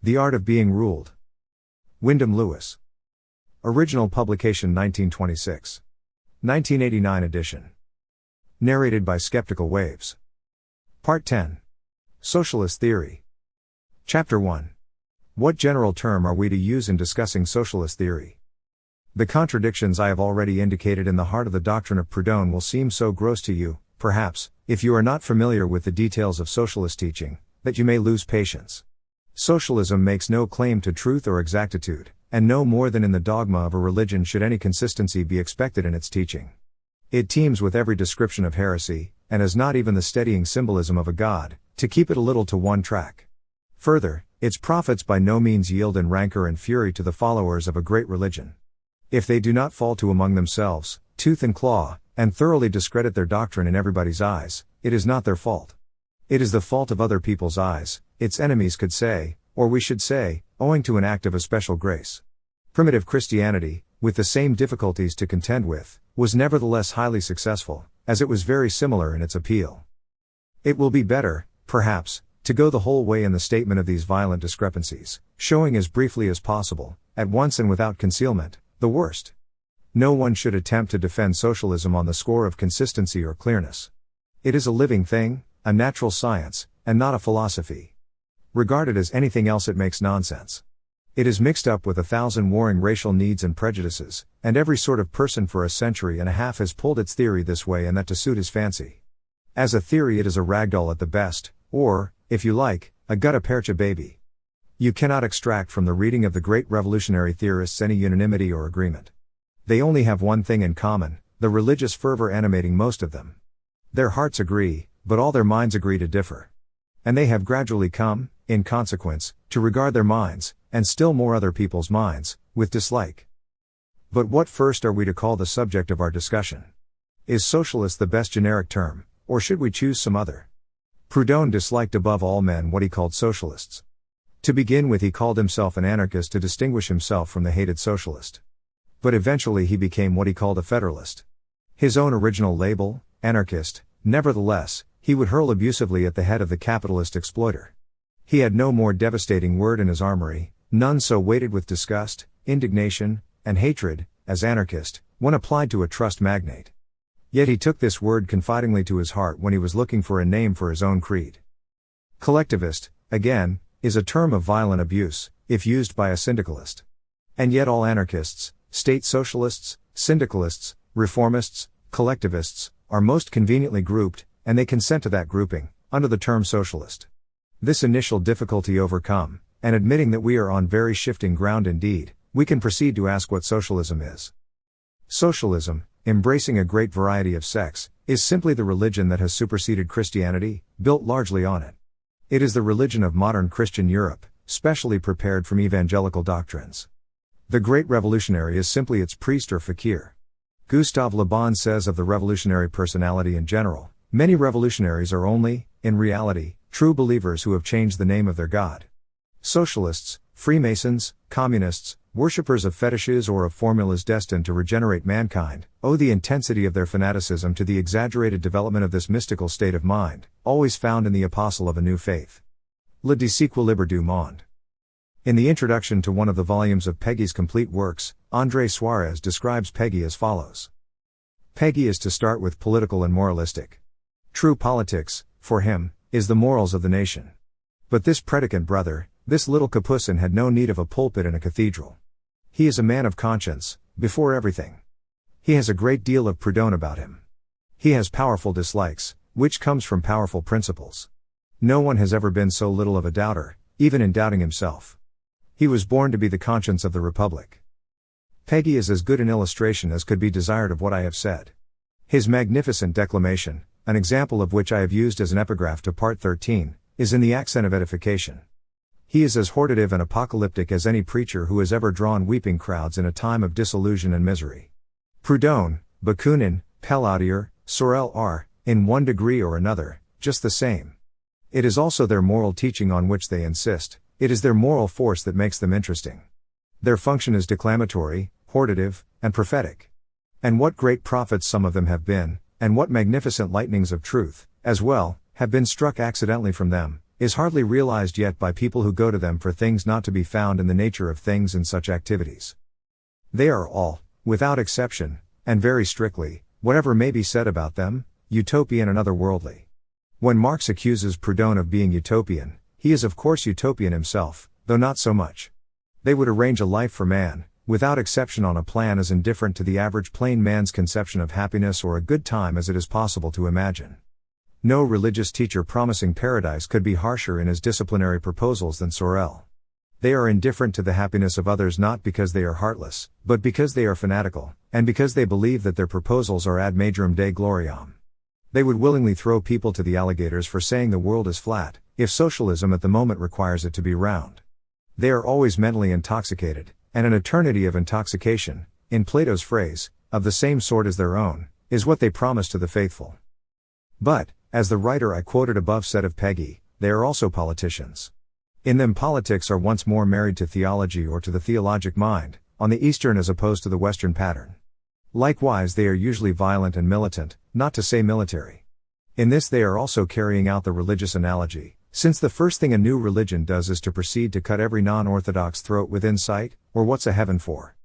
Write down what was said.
The Art of Being Ruled. Wyndham Lewis. Original publication 1926. 1989 edition. Narrated by Skeptical Waves. Part 10. Socialist Theory. Chapter 1. What general term are we to use in discussing socialist theory? The contradictions I have already indicated in the heart of the doctrine of Proudhon will seem so gross to you, perhaps, if you are not familiar with the details of socialist teaching, that you may lose patience. Socialism makes no claim to truth or exactitude, and no more than in the dogma of a religion should any consistency be expected in its teaching. It teems with every description of heresy, and has not even the steadying symbolism of a god, to keep it a little to one track. Further, its prophets by no means yield in rancor and fury to the followers of a great religion. If they do not fall to among themselves, tooth and claw, and thoroughly discredit their doctrine in everybody's eyes, it is not their fault. It is the fault of other people's eyes, its enemies could say, or we should say, owing to an act of a special grace. Primitive Christianity, with the same difficulties to contend with, was nevertheless highly successful, as it was very similar in its appeal. It will be better, perhaps, to go the whole way in the statement of these violent discrepancies, showing as briefly as possible, at once and without concealment, the worst. No one should attempt to defend socialism on the score of consistency or clearness. It is a living thing, a natural science, and not a philosophy. Regarded as anything else, it makes nonsense. It is mixed up with 1,000 warring racial needs and prejudices, and every sort of person for a century and a half has pulled its theory this way and that to suit his fancy. As a theory it is a ragdoll at the best, or, if you like, a gutta-percha baby. You cannot extract from the reading of the great revolutionary theorists any unanimity or agreement. They only have one thing in common, the religious fervor animating most of them. Their hearts agree, but all their minds agree to differ. And they have gradually come, in consequence, to regard their minds, and still more other people's minds, with dislike. But what first are we to call the subject of our discussion? Is socialist the best generic term, or should we choose some other? Proudhon disliked above all men what he called socialists. To begin with, he called himself an anarchist to distinguish himself from the hated socialist. But eventually he became what he called a federalist. His own original label, anarchist, nevertheless, he would hurl abusively at the head of the capitalist exploiter. He had no more devastating word in his armory, none so weighted with disgust, indignation, and hatred, as anarchist, when applied to a trust magnate. Yet he took this word confidingly to his heart when he was looking for a name for his own creed. Collectivist, again, is a term of violent abuse, if used by a syndicalist. And yet all anarchists, state socialists, syndicalists, reformists, collectivists, are most conveniently grouped, and they consent to that grouping, under the term socialist. This initial difficulty overcome, and admitting that we are on very shifting ground indeed, we can proceed to ask what socialism is. Socialism, embracing a great variety of sects, is simply the religion that has superseded Christianity, built largely on it. It is the religion of modern Christian Europe, specially prepared from evangelical doctrines. The great revolutionary is simply its priest or fakir. Gustave Le Bon says of the revolutionary personality in general, many revolutionaries are only, in reality, true believers who have changed the name of their God. Socialists, Freemasons, communists, worshippers of fetishes or of formulas destined to regenerate mankind, owe the intensity of their fanaticism to the exaggerated development of this mystical state of mind, always found in the apostle of a new faith. Le Déséquilibre du Monde. In the introduction to one of the volumes of Péguy's complete works, André Suarez describes Péguy as follows. Péguy is to start with political and moralistic. True politics, for him, is the morals of the nation. But this predicant brother, this little Capucin, had no need of a pulpit and a cathedral. He is a man of conscience, before everything. He has a great deal of Proudhon about him. He has powerful dislikes, which comes from powerful principles. No one has ever been so little of a doubter, even in doubting himself. He was born to be the conscience of the Republic. Péguy is as good an illustration as could be desired of what I have said. His magnificent declamation, an example of which I have used as an epigraph to Part 13, is in the accent of edification. He is as hortative and apocalyptic as any preacher who has ever drawn weeping crowds in a time of disillusion and misery. Proudhon, Bakunin, Pelloutier, Sorel are, in one degree or another, just the same. It is also their moral teaching on which they insist, it is their moral force that makes them interesting. Their function is declamatory, hortative, and prophetic. And what great prophets some of them have been, and what magnificent lightnings of truth, as well, have been struck accidentally from them, is hardly realized yet by people who go to them for things not to be found in the nature of things in such activities. They are all, without exception, and very strictly, whatever may be said about them, utopian and otherworldly. When Marx accuses Proudhon of being utopian, he is of course utopian himself, though not so much. They would arrange a life for man, without exception on a plan as indifferent to the average plain man's conception of happiness or a good time as it is possible to imagine. No religious teacher promising paradise could be harsher in his disciplinary proposals than Sorel. They are indifferent to the happiness of others not because they are heartless, but because they are fanatical, and because they believe that their proposals are ad majorem Dei gloriam. They would willingly throw people to the alligators for saying the world is flat, if socialism at the moment requires it to be round. They are always mentally intoxicated, and an eternity of intoxication, in Plato's phrase, of the same sort as their own, is what they promise to the faithful. But, as the writer I quoted above said of Peggy, they are also politicians. In them politics are once more married to theology or to the theologic mind, on the Eastern as opposed to the Western pattern. Likewise they are usually violent and militant, not to say military. In this they are also carrying out the religious analogy, since the first thing a new religion does is to proceed to cut every non-orthodox throat within sight, or what's a heaven for?